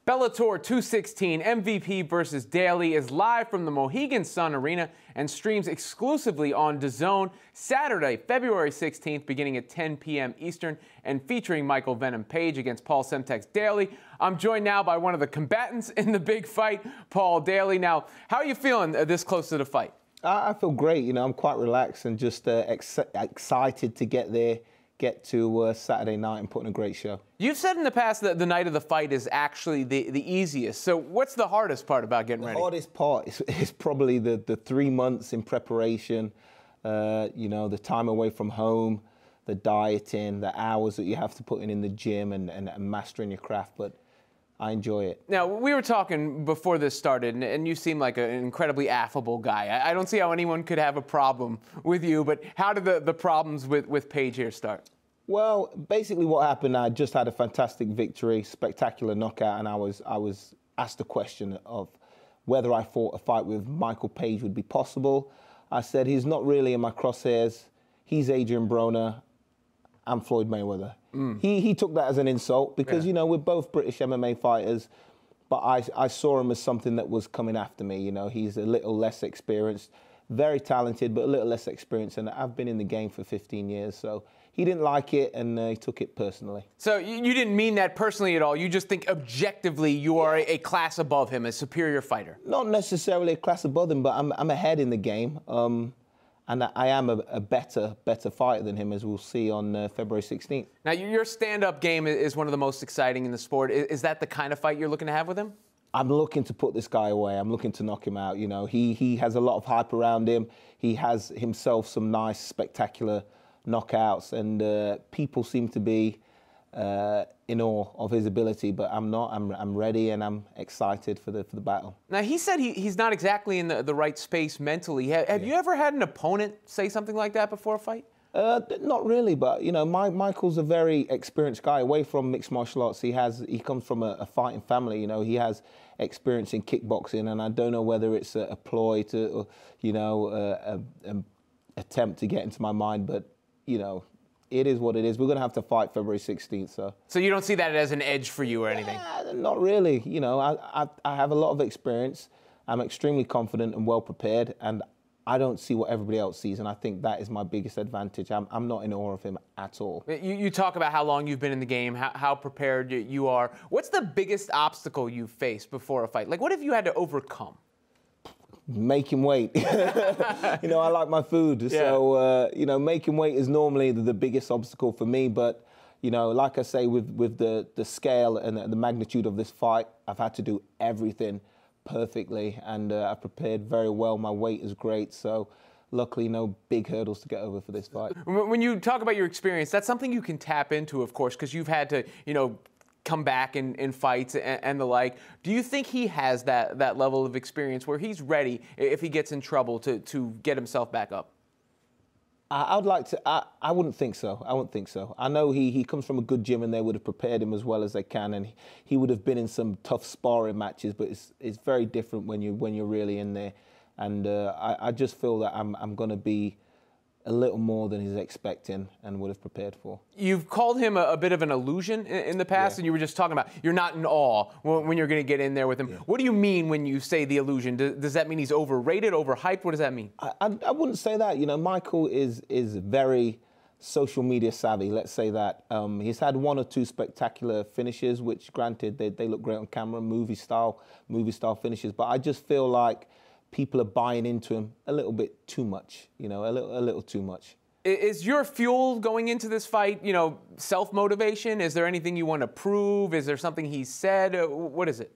Bellator 216 MVP versus Daley is live from the Mohegan Sun Arena and streams exclusively on DAZN Saturday, February 16th, beginning at 10 p.m. Eastern, and featuring Michael Venom Page against Paul Semtex Daley. I'm joined now by one of the combatants in the big fight, Paul Daley. Now, how are you feeling this close to the fight? I feel great. You know, I'm quite relaxed and just excited to get there. Get to Saturday night and put on a great show. You've said in the past that the night of the fight is actually the easiest. So what's the hardest part about getting ready? The hardest part is probably the 3 months in preparation, you know, the time away from home, the dieting, the hours that you have to put in the gym and mastering your craft. But I enjoy it. Now, we were talking before this started, and you seem like an incredibly affable guy. I don't see how anyone could have a problem with you, but how did the problems with Paige here start? Well, basically what happened, I just had a fantastic victory, spectacular knockout, and I was asked the question of whether I thought a fight with Michael Page would be possible. I said, he's not really in my crosshairs. He's Adrian Broner. I'm Floyd Mayweather. He took that as an insult because, you know, we're both British MMA fighters, but I saw him as something that was coming after me. You know, he's a little less experienced, very talented, but a little less experienced, and I've been in the game for 15 years, so he didn't like it, and he took it personally. So you didn't mean that personally at all? You just think objectively you are a class above him, a superior fighter? Not necessarily a class above him, but I'm ahead in the game. And I am a better fighter than him, as we'll see on February 16th. Now, your stand-up game is one of the most exciting in the sport. Is that the kind of fight you're looking to have with him? I'm looking to put this guy away. I'm looking to knock him out. You know, he has a lot of hype around him. He has himself some nice, spectacular knockouts, and people seem to be in awe of his ability, but I'm not. I'm ready, and I'm excited for the battle. Now, he said he's not exactly in the right space mentally. Have you ever had an opponent say something like that before a fight? Not really, but you know, Michael's a very experienced guy. Away from mixed martial arts, he comes from a fighting family. You know, he has experience in kickboxing, and I don't know whether it's a ploy to, you know, attempt to get into my mind, but you know, it is what it is. We're going to have to fight February 16th, so you don't see that as an edge for you or anything? Not really. You know, I have a lot of experience. I'm extremely confident and well prepared, and I don't see what everybody else sees, and I think that is my biggest advantage. I'm not in awe of him at all. You talk about how long you've been in the game, how prepared you are. What's the biggest obstacle you've faced before a fight? Like, what have you had to overcome? Making weight. You know, I like my food, so you know, making weight is normally the biggest obstacle for me. But you know, like I say, with the scale and the magnitude of this fight, I've had to do everything perfectly, and I've prepared very well. My weight is great, so luckily no big hurdles to get over for this fight. When you talk about your experience, that's something you can tap into, of course, because you've had to, you know, come back in fights and the like. Do you think he has that level of experience where he's ready if he gets in trouble to get himself back up? I would like to. I wouldn't think so. I wouldn't think so. I know he comes from a good gym, and they would have prepared him as well as they can, and he would have been in some tough sparring matches. But it's very different when you're really in there, and I just feel that I'm going to be a little more than he's expecting and would have prepared for. You've called him a bit of an illusion in the past, and you were just talking about you're not in awe when you're going to get in there with him. What do you mean when you say the illusion? Does that mean he's overrated, overhyped? What does that mean? I wouldn't say that. You know, Michael is very social media savvy, let's say that. He's had 1 or 2 spectacular finishes, which granted, they look great on camera, movie style finishes, but I just feel like people are buying into him a little bit too much, you know, a little too much. Is your fuel going into this fight, you know, self-motivation? Is there anything you want to prove? Is there something he said? What is it?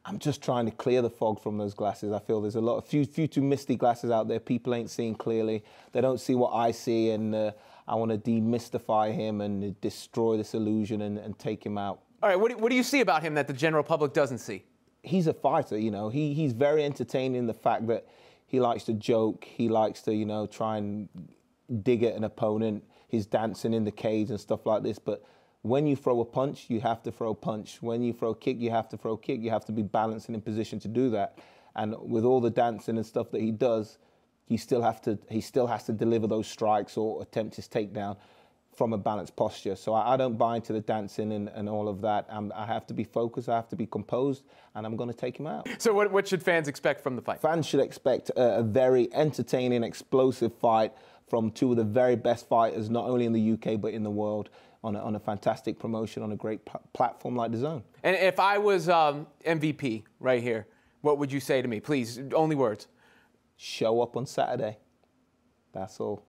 I'm just trying to clear the fog from those glasses. I feel there's a few too misty glasses out there. People ain't seeing clearly. They don't see what I see, and I want to demystify him and destroy this illusion and take him out. All right, what do you see about him that the general public doesn't see? He's a fighter, you know. He's very entertaining in the fact that he likes to joke. He likes to, you know, try and dig at an opponent. He's dancing in the cage and stuff like this. But when you throw a punch, you have to throw a punch. When you throw a kick, you have to throw a kick. You have to be balanced and in position to do that. And with all the dancing and stuff that he does, he still has to deliver those strikes or attempt his takedown from a balanced posture. So I don't buy into the dancing and all of that. I have to be focused, I have to be composed, and I'm going to take him out. So what should fans expect from the fight? Fans should expect a very entertaining, explosive fight from two of the very best fighters, not only in the UK, but in the world, on a fantastic promotion, on a great platform like DAZN. And if I was MVP right here, what would you say to me? Please, only words. Show up on Saturday. That's all.